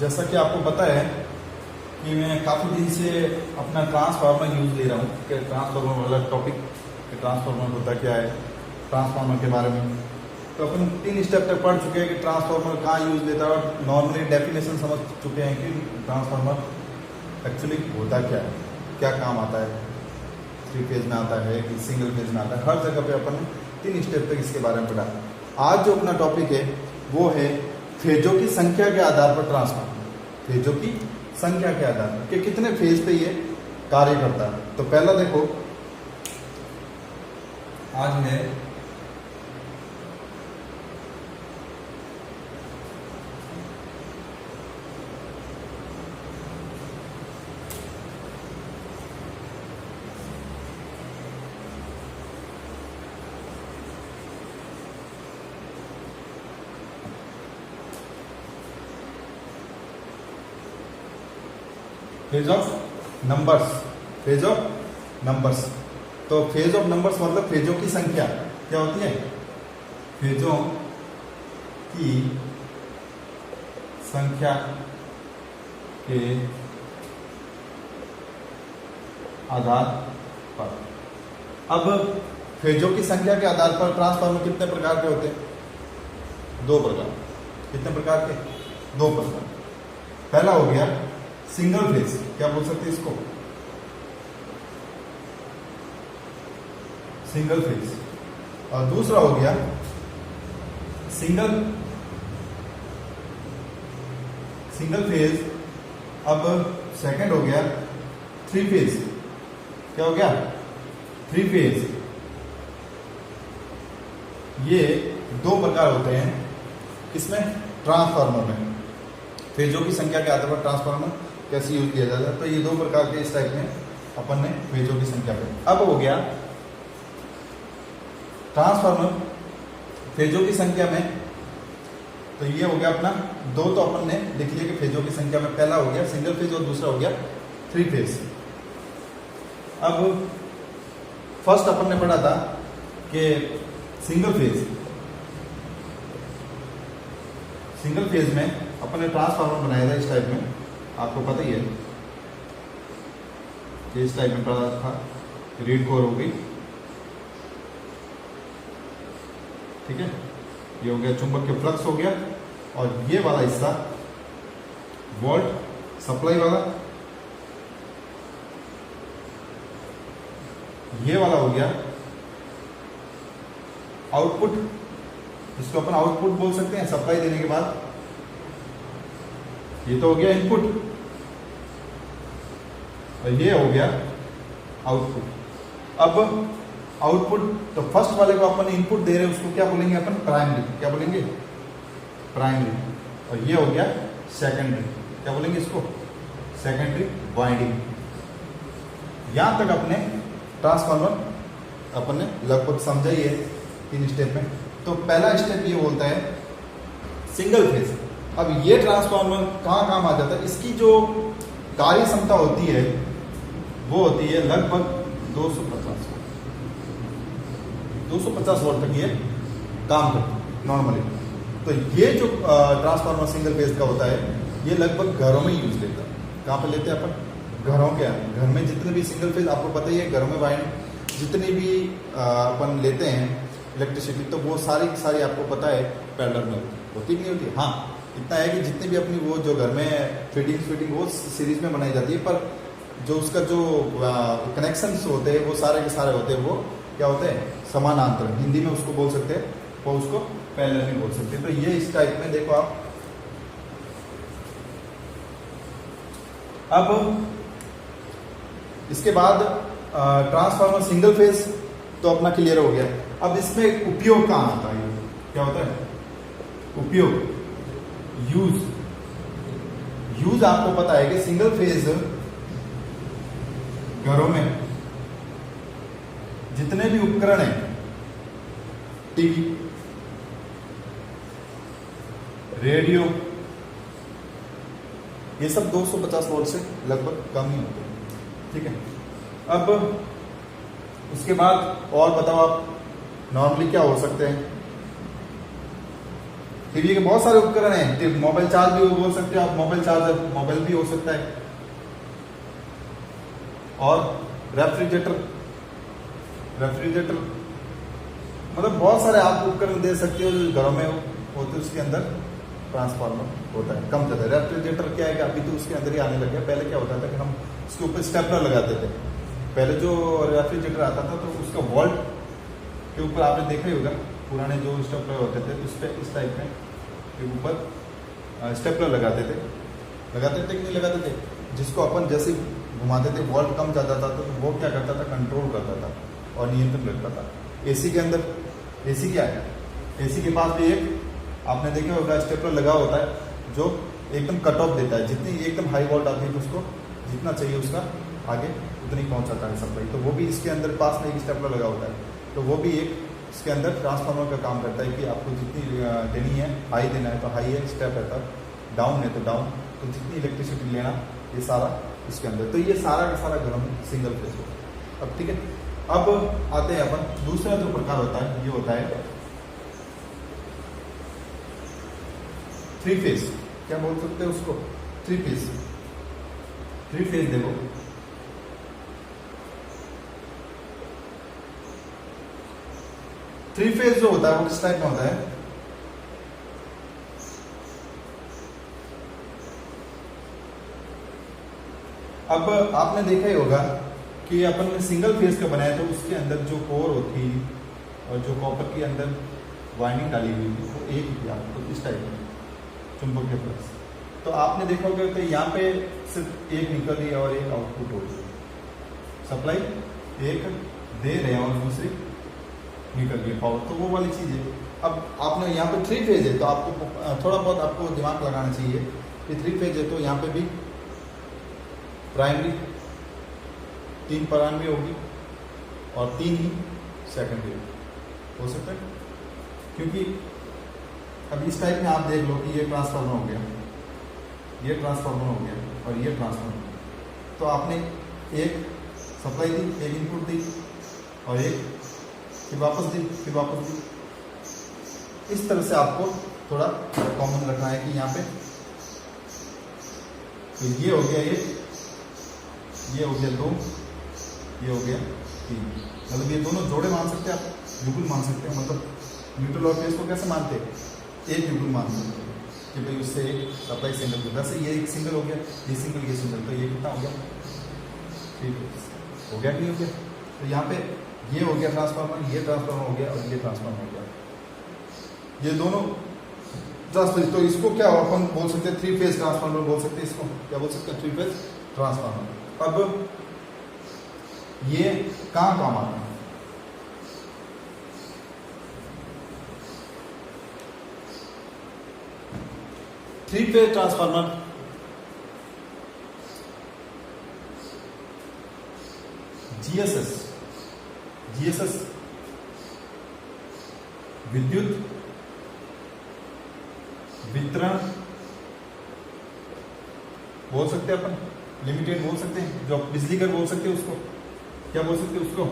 जैसा कि आपको पता है कि मैं काफ़ी दिन से अपना ट्रांसफार्मर यूज ले रहा हूँ कि ट्रांसफार्मर वाला टॉपिक कि ट्रांसफार्मर होता क्या है, ट्रांसफार्मर के बारे में। तो अपन 3 स्टेप तक पढ़ चुके हैं कि ट्रांसफार्मर कहाँ यूज लेता है और नॉर्मली डेफिनेशन समझ चुके हैं कि ट्रांसफार्मर एक्चुअली होता क्या है, क्या काम आता है, 3 फेज में आता है कि सिंगल फेज में आता है। हर जगह पे अपन ने 3 स्टेप तक इसके बारे में पढ़ा। आज जो अपना टॉपिक है वो है फेजों की संख्या के आधार पर ट्रांसफार्मर, फेजों की संख्या के आधार पर कि कितने फेज पे ये कार्य करता है। तो पहला देखो, आज है phase of numbers, phase of numbers. तो फेज ऑफ नंबर्स मतलब फेजों की संख्या क्या होती है, फेजों की संख्या के आधार पर। अब फेजों की संख्या के आधार पर ट्रांसफार्मर कितने प्रकार के होते हैं? 2 प्रकार। कितने प्रकार के? 2 प्रकार। पहला हो गया सिंगल फेज, क्या बोल सकते हैं इसको, सिंगल फेज। और दूसरा हो गया सिंगल फेज। अब सेकंड हो गया 3 फेज। क्या हो गया? 3 फेज। ये 2 प्रकार होते हैं किसमें? ट्रांसफार्मर में। फेजों की संख्या के आधार पर ट्रांसफार्मर कैसे यूज किया जाता है। तो ये 2 प्रकार के इस टाइप में अपन ने फेजों की संख्या पे। अब हो गया ट्रांसफार्मर फेजों की संख्या में। तो ये हो गया अपना 2, तो अपन ने लिख लिया कि फेजों की संख्या में पहला हो गया सिंगल फेज और दूसरा हो गया 3 फेज। अब फर्स्ट अपन ने पढ़ा था कि सिंगल फेज में अपन ने ट्रांसफार्मर बनाया था इस टाइप में, आपको पता ही है कि इस टाइप में पढ़ा था। रीड कोर हो गई, ठीक है, ये हो गया चुंबक के फ्लक्स हो गया, और ये वाला हिस्सा वोल्ट सप्लाई वाला, ये वाला हो गया आउटपुट, जिसको अपन आउटपुट बोल सकते हैं सप्लाई देने के बाद। ये तो हो गया इनपुट और ये हो गया आउटपुट। अब आउटपुट, तो फर्स्ट वाले को अपन इनपुट दे रहे हैं उसको क्या बोलेंगे अपन? प्राइमरी। क्या बोलेंगे? प्राइमरी। और ये हो गया सेकेंडरी। क्या बोलेंगे इसको? Secondary winding. यहां तक अपने ट्रांसफार्मर अपन ने लगभग समझा ही है 3 स्टेप में। तो पहला स्टेप ये बोलता है सिंगल फेज। अब ये ट्रांसफार्मर कहाँ काम आ जाता है? इसकी जो कार्य क्षमता होती है वो होती है लगभग 250 वोल्ट तक ये काम करता है नॉर्मली। तो ये जो ट्रांसफार्मर सिंगल फेज का होता है ये लगभग घरों में यूज लेता है। कहाँ पे लेते हैं अपन? घरों के घर में जितने भी सिंगल फेज, आपको पता ही है घरों में वाइंड जितनी भी अपन लेते हैं इलेक्ट्रिसिटी, तो वो सारी आपको पता है पैरेलल में होती नहीं होती। हाँ, इतना है कि जितनी भी अपनी वो जो घर में फिटिंग वो सीरीज में बनाई जाती है, पर जो उसका जो कनेक्शंस होते हैं वो सारे के सारे होते हैं, वो क्या होते हैं? समानांतर। हिंदी में उसको बोल सकते हैं, वो उसको पैरेलल में बोल सकते हैं। तो ये इस टाइप में देखो आप। अब इसके बाद ट्रांसफार्मर सिंगल फेज तो अपना क्लियर हो गया। अब इसमें उपयोग कहाँ आता है? क्या होता है उपयोग? यूज आपको पता है कि सिंगल फेज घरों में जितने भी उपकरण हैं, टीवी, रेडियो, ये सब 250 वोल्ट से लगभग कम ही होते हैं, ठीक है। अब उसके बाद और बताओ आप नॉर्मली क्या हो सकते हैं? टीवी के बहुत सारे उपकरण हैं, मोबाइल चार्ज भी बोल सकते हो आप, मोबाइल चार्जर, मोबाइल भी हो सकता है। और रेफ्रिजरेटर, मतलब बहुत सारे आप उपकरण दे सकते हो जो घरों में होते, उसके अंदर ट्रांसफार्मर होता है, कम चलता है। रेफ्रिजरेटर क्या है कि अभी तो उसके अंदर ही आने लग गया, पहले क्या होता था कि हम उसके ऊपर स्टेपलर लगाते थे। पहले जो रेफ्रिजरेटर आता था तो उसका वॉल्ट के ऊपर आपने देखा ही होगा, पुराने जो स्टेपलर होते थे उस पर इस टाइप में के ऊपर स्टेपलर लगाते थे कि नहीं लगाते थे, जिसको अपन जैसे घुमाते थे वॉल्ट कम जाता था तो वो क्या करता था, कंट्रोल करता था और नियंत्रण रखता था। एसी के अंदर, एसी क्या है, एसी के पास भी एक आपने देखा होगा स्टेपलर लगा होता है जो एकदम कट ऑफ देता है, जितनी एकदम हाई वोल्ट आती है तो उसको जितना चाहिए उसका आगे उतनी पहुंचाता है सप्लाई। तो वो भी इसके अंदर पास में एक स्टेपलर लगा होता है, तो वो भी एक इसके अंदर ट्रांसफार्मर का काम करता है कि आपको जितनी देनी है, हाई देना है तो हाई है स्टेप रहता है, डाउन है तो डाउन, तो जितनी इलेक्ट्रिसिटी लेना ये सारा इसके अंदर। तो ये सारा का सारा घर में सिंगल फेज होता है। अब ठीक है, अब आते हैं अपन दूसरा जो प्रकार होता है, ये होता है 3 फेज, क्या बोल सकते हैं उसको, 3 फेज। 3 फेज देखो, थ्री फेज जो होता है वो किस टाइप में होता है, अब आपने देखा ही होगा कि अपन ने सिंगल फेज का बनाया तो उसके अंदर जो कोर होती और जो कॉपर के अंदर वाइंडिंग डाली हुई थी वो एक ही थी, आपको इस टाइप में चुंबकीय फ्लक्स। तो आपने देखा होगा कि यहाँ पे सिर्फ एक निकल रही है और एक आउटपुट हो रही है, सप्लाई एक दे रहे हैं और दूसरी निकल रही है पावर, तो वो वाली चीज है। अब आपने यहाँ पे 3 फेज है तो आपको थोड़ा बहुत आपको दिमाग लगाना चाहिए कि 3 फेज है तो यहाँ पे भी प्राइमरी 3 प्राइमरी होगी और 3 ही सेकेंडरी हो सकता है, क्योंकि अब इस टाइप में आप देख लो कि ये ट्रांसफार्मर हो गया, ये ट्रांसफार्मर हो गया और ये ट्रांसफार्मर, तो आपने एक सप्लाई दी, एक इनपुट दी और एक फिर वापस दी, फिर वापस दी। इस तरह से आपको थोड़ा कॉमन रखना है कि यहाँ पे तो ये हो गया, ये हो गया 2, ये हो गया 3, मतलब ये दोनों जोड़े मान सकते हैं आप, युगल मान सकते हैं। मतलब न्यूट्रल और फेज को कैसे मानते हैं, एक युगल मान सकते हैं कि भाई उससे एक सप्लाई सिंगल हो, वैसे ये एक सिंगल हो गया, ये सिंगल, ये सिंगल, तो ये कितना हो गया, ठीक हो गया, नहीं हो गया। तो यहाँ पे ये हो गया ट्रांसफार्मर, ये ट्रांसफार्मर हो गया और ये ट्रांसफार्मर हो गया, ये दोनों ट्रांसफार्मर। तो इसको क्या अपन बोल सकते हैं, 3 फेज ट्रांसफार्मर बोल सकते हैं, इसको क्या बोल सकते हैं, 3 फेज ट्रांसफार्मर। अब ये कहाँ काम आता है, थ्री फेज ट्रांसफार्मर जीएसएस विद्युत वितरण बोल सकते हैं अपन, लिमिटेड बोल सकते हैं, जो बिजली घर बोल सकते हैं उसको, क्या बोल सकते हैं उसको,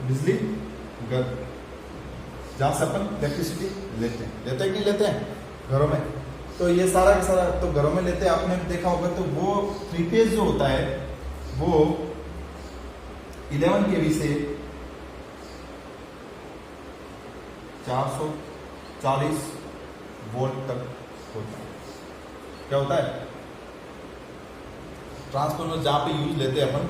बिजली घर, जहां से अपन इलेक्ट्रिसिटी लेते हैं कि नहीं लेते हैं घरों में। तो ये सारा का सारा तो घरों में लेते हैं, आपने देखा होगा। तो वो 3 फेज जो होता है वो 11 kV से 440 वोल्ट तक होता है। क्या होता है, ट्रांसफार्मर जहां पे यूज लेते हैं अपन,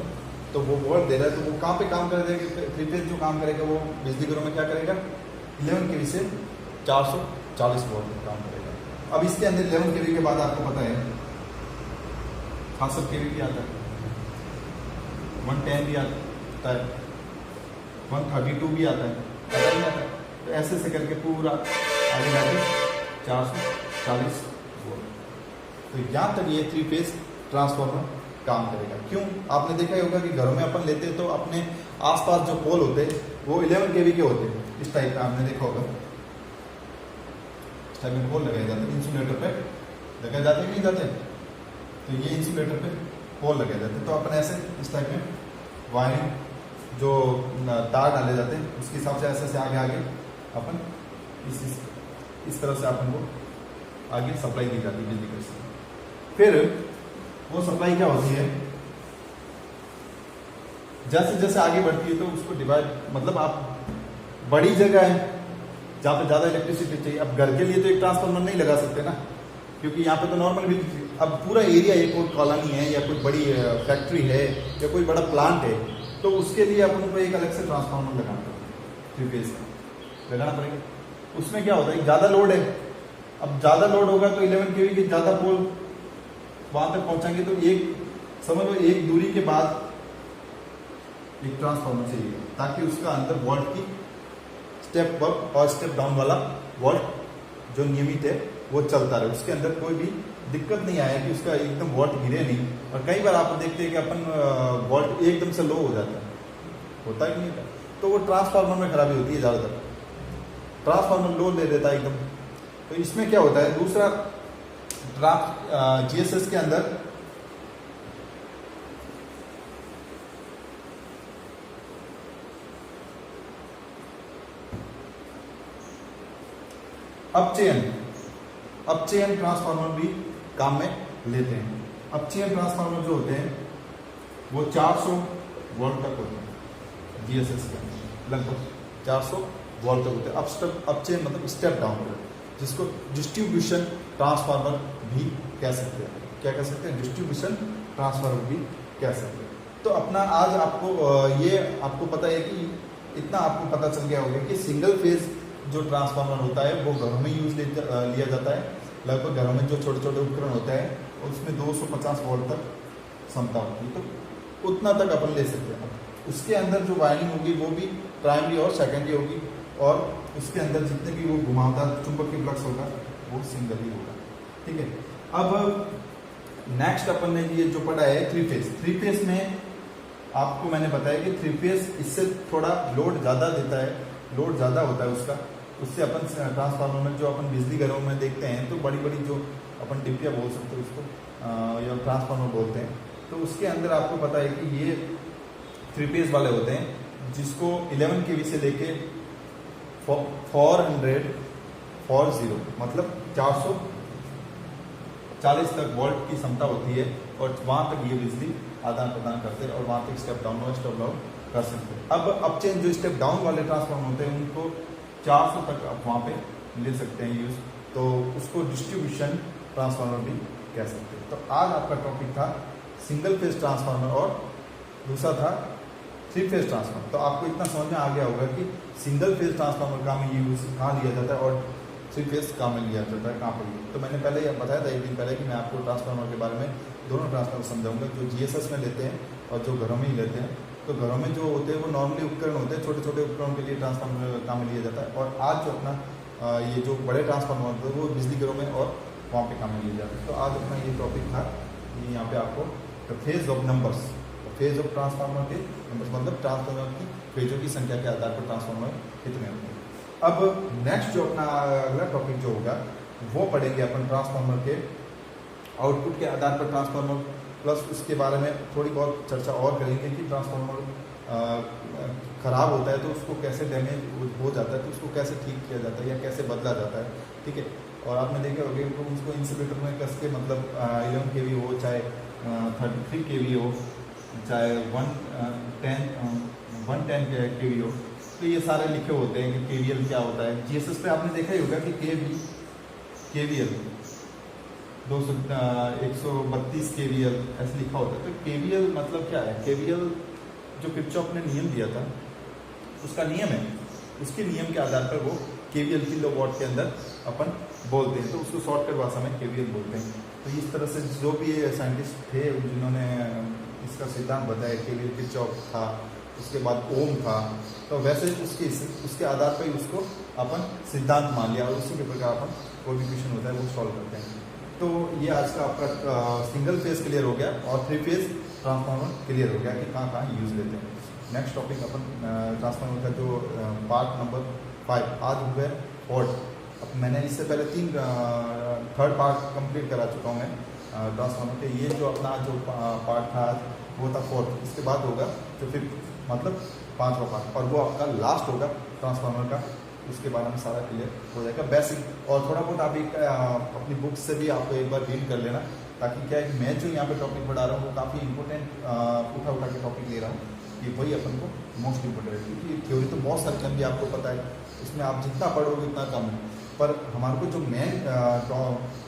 तो वो वोल्ट दे रहा है, तो वो कहां पे काम करेगा, 3 फेज जो काम करेगा वो बिजली घरों में क्या करेगा, 11 kV से 440 वोल्ट तक काम करेगा। अब इसके अंदर 11 kV के बाद आपको पता है 66 kV भी आता है, 110 भी आता है, 132 भी आता है, पता नहीं आता है। तो ऐसे से करके पूरा आगे जाके 440 वोल्ट। तो यहाँ तक ये 3 फेज ट्रांसफार्मर काम करेगा। क्यों, आपने देखा ही होगा कि घरों में अपन लेते हैं तो अपने आसपास जो पोल होते हैं वो 11 kV के होते हैं, इस टाइप का आपने देखा होगा, इस टाइप में पोल लगाए जाते हैं, इंसुलेटर पे लगाए जाते हैं, नहीं जाते, तो ये इंसुलेटर पे पोल लगाए जाते हैं। तो अपन ऐसे इस टाइप में वायरिंग जो तार डाले जाते हैं उसके हिसाब से ऐसे से आगे आगे अपन इस तरह से अपन को आगे सप्लाई दी जाती है बिजली कनेक्शन। फिर वो सप्लाई क्या होती है, जैसे जैसे आगे बढ़ती है तो उसको डिवाइड, मतलब आप बड़ी जगह है जहाँ पे ज़्यादा इलेक्ट्रिसिटी चाहिए, अब घर के लिए तो एक ट्रांसफार्मर नहीं लगा सकते ना, क्योंकि यहाँ पे तो नॉर्मल भी, अब पूरा एरिया है, कोई कॉलोनी है या कोई बड़ी फैक्ट्री है या कोई बड़ा प्लांट है, तो उसके लिए अपन को एक अलग से ट्रांसफार्मर लगाना पड़ेगा, 3 फेज का लगाना पड़ेगा। उसमें क्या होता है, ज़्यादा लोड है, अब ज़्यादा लोड होगा तो 11 kV के ज़्यादा पोल वहाँ तक पहुँचाएंगे, तो एक समझ लो एक दूरी के बाद एक ट्रांसफार्मर चाहिए, ताकि उसका अंदर वोल्ट की स्टेप अप और स्टेप डाउन वाला वोल्ट जो नियमित है वो चलता रहे, उसके अंदर कोई भी दिक्कत नहीं आए कि उसका एकदम वोल्ट गिरे नहीं। और कई बार आप देखते हैं कि अपन वोल्ट एकदम से लो हो जाता है, होता है कि नहीं, तो वो ट्रांसफार्मर में खराबी होती है, ज़्यादातर ट्रांसफार्मर लो ले देता है एकदम। तो इसमें क्या होता है, दूसरा GSS के अंदर अपचेन ट्रांसफार्मर भी काम में लेते हैं। अपचेन ट्रांसफार्मर जो होते हैं वो 400 वोल्ट तक होते हैं, GSS के लगभग 400 वोल्ट तक होते हैं। अपचेन मतलब स्टेप डाउन, जिसको डिस्ट्रीब्यूशन ट्रांसफार्मर भी कह सकते हैं। क्या कह सकते हैं, डिस्ट्रीब्यूशन ट्रांसफार्मर भी कह सकते हैं। तो अपना आज आपको ये आपको पता है कि इतना आपको पता चल गया होगा कि सिंगल फेज जो ट्रांसफार्मर होता है वो घरों में यूज लिया जाता है। लगभग घरों में जो छोटे छोटे उपकरण होता है उसमें 250 वोल्ट तक क्षमता होती है, तो उतना तक अपन ले सकते हैं। उसके अंदर जो वायरिंग होगी वो भी प्राइमरी और सेकेंडरी होगी, और उसके अंदर जितने भी वो घुमावदार चुंबकीय फ्लक्स होगा वो सिंगल ही होगा। ठीक है, अब नेक्स्ट अपन ने ये जो पढ़ा है 3 फेज। 3 फेज में आपको मैंने बताया कि 3 फेज इससे थोड़ा लोड ज़्यादा देता है, लोड ज़्यादा होता है उसका। उससे अपन ट्रांसफार्मर में जो अपन बिजली घरों में देखते हैं तो बड़ी बड़ी जो अपन डिबिया बोल सकते हैं उसको, या ट्रांसफार्मर बोलते हैं, तो उसके अंदर आपको पता है कि ये 3 फेज वाले होते हैं, जिसको 11 kV से लेके 440 मतलब 440 तक वोल्ट की क्षमता होती है, और वहाँ तक ये बिजली आदान प्रदान करते हैं, और वहाँ तक स्टेप डाउन और स्टेप डाउन कर सकते हैं। अब अपचेन जो स्टेप डाउन वाले ट्रांसफार्मर होते हैं उनको 400 तक आप वहाँ पे ले सकते हैं यूज, तो उसको डिस्ट्रीब्यूशन ट्रांसफार्मर भी कह सकते हैं। तो आज आपका टॉपिक था सिंगल फेज ट्रांसफार्मर और दूसरा था 3 फेज ट्रांसफार्मर। तो आपको इतना समझ में आ गया होगा कि सिंगल फेज ट्रांसफार्मर काम में यूज कहाँ लिया जाता है और 3 फेज काम में लिया जाता है कहाँ पर। तो मैंने पहले बताया था एक दिन पहले कि मैं आपको ट्रांसफार्मर के बारे में दोनों ट्रांसफार्मर समझाऊंगा, जो GSS में लेते हैं और जो घरों में ही लेते हैं। तो घरों में जो होते हैं वो नॉर्मली उपकरण होते हैं, छोटे छोटे उपकरणों के लिए ट्रांसफार्मर काम में लिया जाता है, और आज जो अपना ये जो बड़े ट्रांसफार्मर होते हैं वो बिजली घरों में और वहाँ पे काम में लिए जाते हैं। तो आज अपना ये टॉपिक था, ये यहाँ पे आपको phase of numbers, phase of transformer के नंबर्स मतलब ट्रांसफार्मर की फेजों की संख्या के आधार पर ट्रांसफार्मर कितने होते हैं। अब नेक्स्ट जो अपना अगला टॉपिक जो होगा वो पढ़ेंगे अपन ट्रांसफार्मर के आउटपुट के आधार पर ट्रांसफार्मर, प्लस उसके बारे में थोड़ी बहुत चर्चा और करेंगे कि ट्रांसफार्मर ख़राब होता है तो उसको कैसे डैमेज हो जाता है तो उसको कैसे ठीक किया जाता है या कैसे बदला जाता है। ठीक है, और आपने देखा होगा कि उसको इंसुलेटर में कस के मतलब 11 kV हो चाहे 33 kV हो चाहे 110 kV हो, तो ये सारे लिखे होते हैं कि KVL क्या होता है। GSS पे आपने देखा ही होगा कि KVL 132 KVL ऐसे लिखा होता है। तो KVL मतलब क्या है, KVL जो किरचॉफ ने नियम दिया था उसका नियम है, उसके नियम के आधार पर वो KVL किलोवाट के अंदर अपन बोलते हैं, तो उसको शॉर्टकट भाषा में KVL बोलते हैं। तो इस तरह से जो भी साइंटिस्ट थे जिन्होंने इसका सिद्धांत बताया, KVL किरचॉफ था, उसके बाद ओम था, तो वैसे उसके आधार पर ही उसको अपन सिद्धांत मान लिया, और उसी के प्रकार अपन कोई भी क्वेश्चन होता है वो सॉल्व करते हैं। तो ये आज का आपका सिंगल फेज क्लियर हो गया और 3 फेज ट्रांसफार्मर क्लियर हो गया कि कहाँ कहाँ यूज लेते हैं। नेक्स्ट टॉपिक अपन ट्रांसफार्मर का जो पार्ट नंबर 5 आज हुआ है फोर्थ। अब मैंने इससे पहले 3 पार्ट कंप्लीट करा चुका हूँ मैं ट्रांसफार्मर के। ये जो अपना जो पार्ट था आज वो था 4th, इसके बाद होगा जो 5th मतलब 5वां पार्ट, और वो आपका लास्ट होगा ट्रांसफार्मर का उसके बारे में सारा क्लियर हो जाएगा बेसिक। और थोड़ा बहुत आप एक अपनी बुक से भी आपको एक बार रीड कर लेना, ताकि क्या है कि मैं जो यहाँ पे टॉपिक पढ़ा रहा हूँ वो काफ़ी इंपॉर्टेंट उठा के टॉपिक ले रहा हूँ कि वही अपन को मोस्ट इंपॉर्टेंट है। क्योंकि थ्योरी तो बहुत सारी कम भी आपको पता है, उसमें आप जितना पढ़ोगे उतना कम है, पर हमारे को जो मेन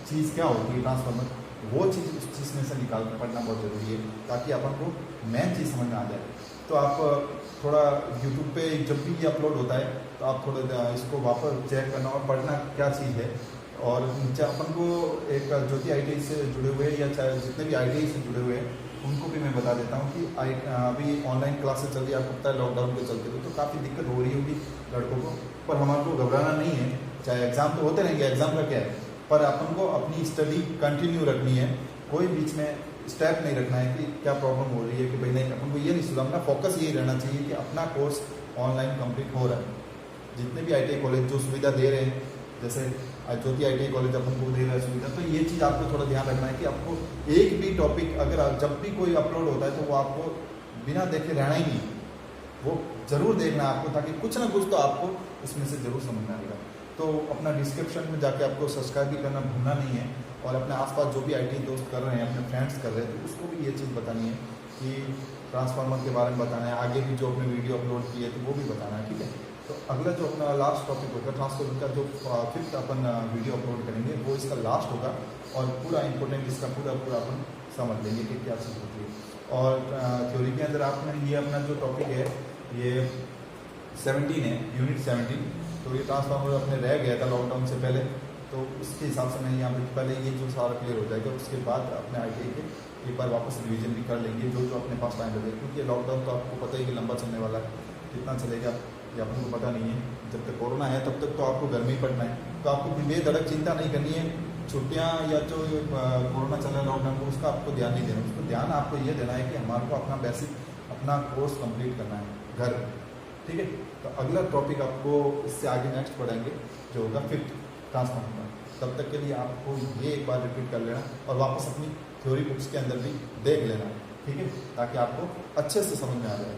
चीज़ क्या होती है ट्रांसफार्मर, वो चीज़ उस चीज़ में से निकाल कर पढ़ना बहुत ज़रूरी है, ताकि अपन को मेन चीज़ समझ में आ जाए। तो आप थोड़ा यूट्यूब पे जब भी ये अपलोड होता है तो आप थोड़ा इसको वापस चेक करना और पढ़ना क्या चीज़ है। और नीचे अपन को एक ज्योति ITI से जुड़े हुए या चाहे जितने भी ITI से जुड़े हुए हैं उनको भी मैं बता देता हूँ कि अभी ऑनलाइन क्लासेस चल रही है, आपको पता है लॉकडाउन के चलते तो काफ़ी दिक्कत हो रही होगी लड़कों को, पर हमारे को घबराना नहीं है। चाहे एग्ज़ाम तो होते रहेंगे, एग्ज़ाम का क्या है, पर अपन को अपनी स्टडी कंटिन्यू रखनी है, कोई बीच में स्टेप नहीं रखना है कि क्या प्रॉब्लम हो रही है कि भाई नहीं, अपन को ये नहीं सुधारना, फोकस यही रहना चाहिए कि अपना कोर्स ऑनलाइन कंप्लीट हो रहा है। जितने भी ITI कॉलेज जो सुविधा दे रहे हैं, जैसे ज्योति ITI कॉलेज अपन को दे रहा है सुविधा, तो ये चीज़ आपको थोड़ा ध्यान रखना है कि आपको एक भी टॉपिक अगर जब भी कोई अपलोड होता है तो वो आपको बिना देखे रहना ही नहीं, वो जरूर देखना है आपको, ताकि कुछ ना कुछ तो आपको इसमें से जरूर समझ में आएगा। तो अपना डिस्क्रिप्शन में जाके आपको सब्सक्राइब भी करना भूलना नहीं है, और अपने आसपास जो भी ITI दोस्त कर रहे हैं, अपने फ्रेंड्स कर रहे हैं, तो उसको भी ये चीज़ बतानी है कि ट्रांसफार्मर के बारे में बताना है, आगे भी जो अपने वीडियो अपलोड की है तो वो भी बताना है, ठीक है। तो अगला जो अपना लास्ट टॉपिक होगा ट्रांसफार्मर का, जो 5th अपन वीडियो अपलोड करेंगे वो इसका लास्ट होगा, और पूरा इंपॉर्टेंट इसका पूरा अपन समझ लेंगे कि क्या चीज़ होती है। और थ्योरी के अंदर आपने ये अपना जो टॉपिक है ये 17 है, यूनिट 17। तो ये ट्रांसफार्मर अपने रह गया था लॉकडाउन से पहले, तो उसके हिसाब से मैं यहाँ पे पहले ये जो सारा क्लियर हो जाएगा, उसके बाद अपने ITI के एक बार वापस रिवीजन भी कर लेंगे जो अपने पास टाइम लगेगा। क्योंकि लॉकडाउन तो आपको पता ही कि लंबा चलने वाला है, कितना चलेगा ये अपन को पता नहीं है। जब तक कोरोना है तब तक तो आपको घर में ही पढ़ना है, तो आपको बेधड़क चिंता नहीं करनी है। छुट्टियाँ या जो कोरोना चल रहा है लॉकडाउन को, उसका आपको ध्यान नहीं देना, उसको ध्यान आपको ये देना है कि हमारे को अपना बेसिक अपना कोर्स कंप्लीट करना है घर, ठीक है। तो अगला टॉपिक आपको इससे आगे नेक्स्ट पढ़ेंगे जो होगा 5th ट्रांसफार्मर। तब तक के लिए आपको ये एक बार रिपीट कर लेना और वापस अपनी थ्योरी बुक्स के अंदर भी देख लेना, ठीक है, ताकि आपको अच्छे से समझ में आ जाए।